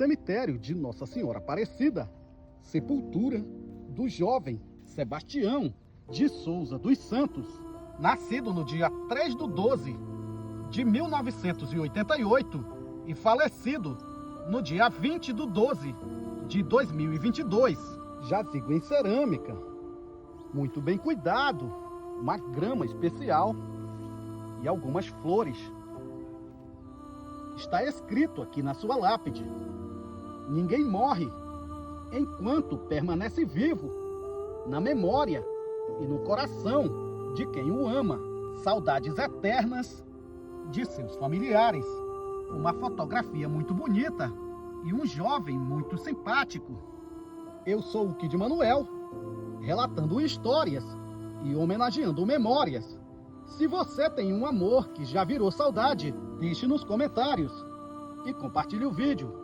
cemitério de Nossa Senhora Aparecida, sepultura do jovem Sebastião de Souza dos Santos, nascido no dia 3/12 de 1988 e falecido no dia 20/12 de 2022. Jazigo em cerâmica, muito bem cuidado, uma grama especial e algumas flores. Está escrito aqui na sua lápide: ninguém morre enquanto permanece vivo, na memória e no coração de quem o ama. Saudades eternas de seus familiares. Uma fotografia muito bonita e um jovem muito simpático. Eu sou o Kid Manuel, relatando histórias e homenageando memórias. Se você tem um amor que já virou saudade, deixe nos comentários e compartilhe o vídeo.